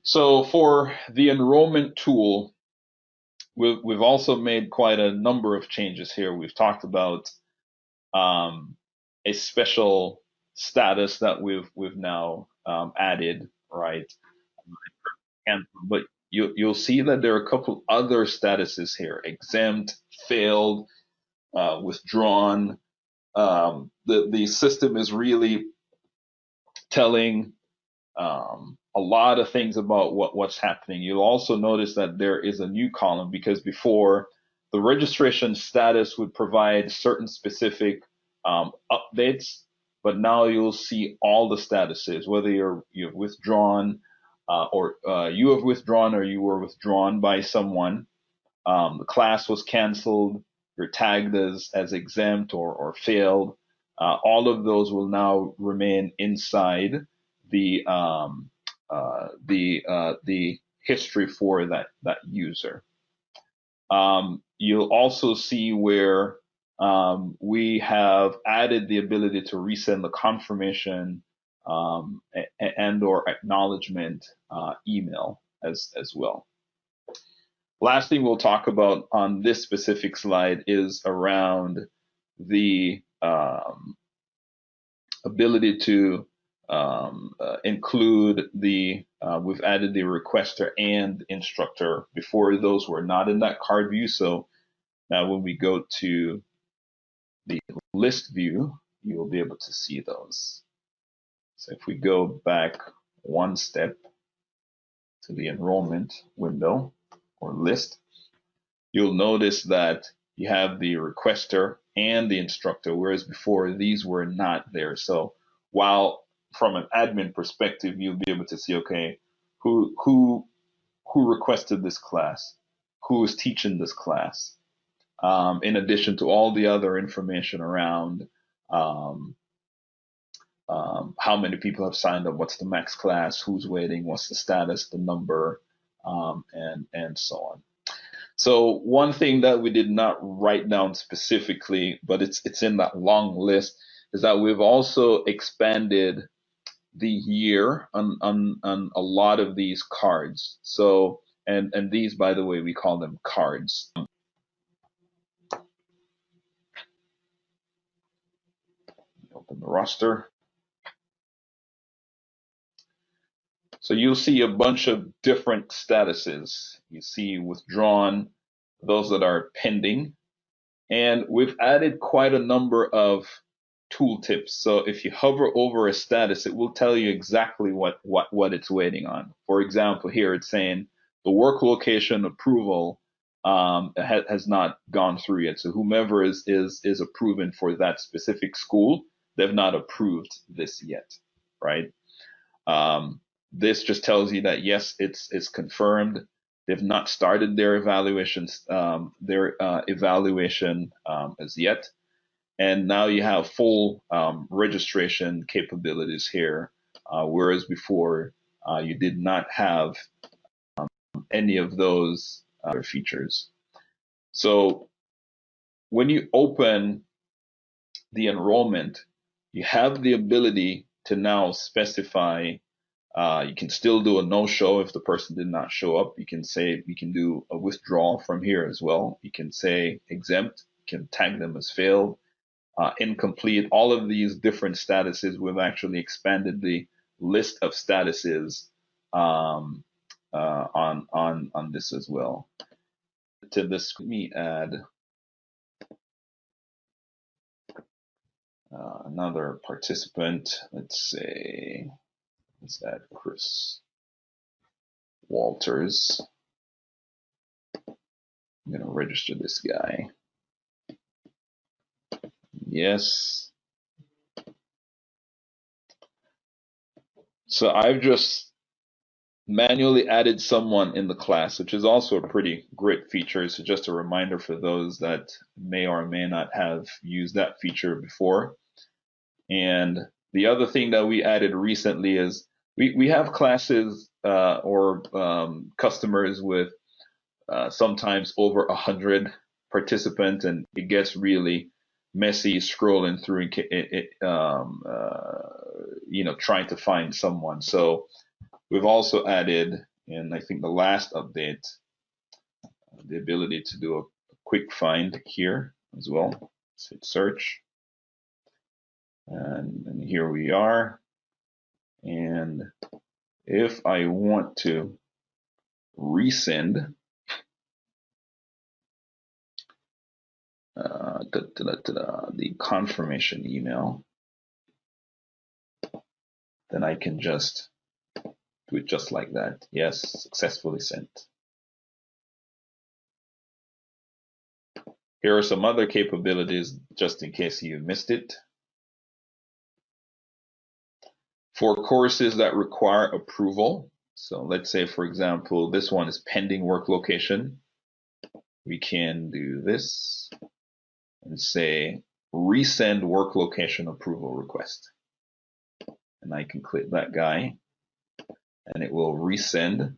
So for the enrollment tool, we've also made quite a number of changes here. We've talked about um, a special status that we've now added, right? And but you'll see that there are a couple other statuses here: exempt, failed, withdrawn. The system is really telling a lot of things about what's happening. You'll also notice that there is a new column because before the registration status would provide certain specific updates, but now you'll see all the statuses, whether you've withdrawn or you have withdrawn or you were withdrawn by someone. The class was canceled. You're tagged as exempt or failed. All of those will now remain inside the the history for that user. You'll also see where we have added the ability to resend the confirmation and or acknowledgement email as well. Last thing we'll talk about on this specific slide is around the ability to include we've added the requester and instructor. Before, those were not in that card view. So now when we go to the list view, you'll be able to see those. So if we go back one step to the enrollment window or list, you'll notice that you have the requester and the instructor, whereas before these were not there. So while from an admin perspective, you'll be able to see, okay, who requested this class, who is teaching this class, in addition to all the other information around um, how many people have signed up, what's the max class, who's waiting, what's the status, the number, and so on. So one thing that we did not write down specifically, but it's in that long list, is that we've also expanded the year on a lot of these cards. So and these, by the way, we call them cards. Open the roster. So you'll see a bunch of different statuses. You see withdrawn, those that are pending, and we've added quite a number of tooltips. So if you hover over a status, it will tell you exactly what it's waiting on. For example, here it's saying the work location approval has not gone through yet. So whomever is approving for that specific school, they've not approved this yet, right? This just tells you that yes, it's confirmed. They've not started their evaluations, evaluation as yet, and now you have full registration capabilities here, whereas before you did not have any of those features. So when you open the enrollment, you have the ability to now specify. You can still do a no-show if the person did not show up. You can say you can do a withdrawal from here as well. You can say exempt. You can tag them as failed, incomplete. All of these different statuses. We've actually expanded the list of statuses on this as well. To this, let me add another participant. Let's add Chris Walters. I'm going to register this guy. Yes. So I've just manually added someone in the class, which is also a pretty great feature. So just a reminder for those that may or may not have used that feature before. And the other thing that we added recently is we have classes or customers with sometimes over 100 participants, and it gets really messy scrolling through trying to find someone. So we've also added And I think the last update, the ability to do a quick find here as well. Let's hit search. And here we are. And if I want to resend the confirmation email, then I can just do it just like that. Yes, successfully sent. Here are some other capabilities just in case you missed it. For courses that require approval, so let's say, for example, this one is pending work location. We can do this and say resend work location approval request. And I can click that guy and it will resend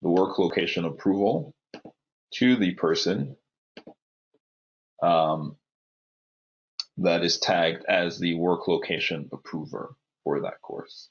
the work location approval to the person that is tagged as the work location approver for that course.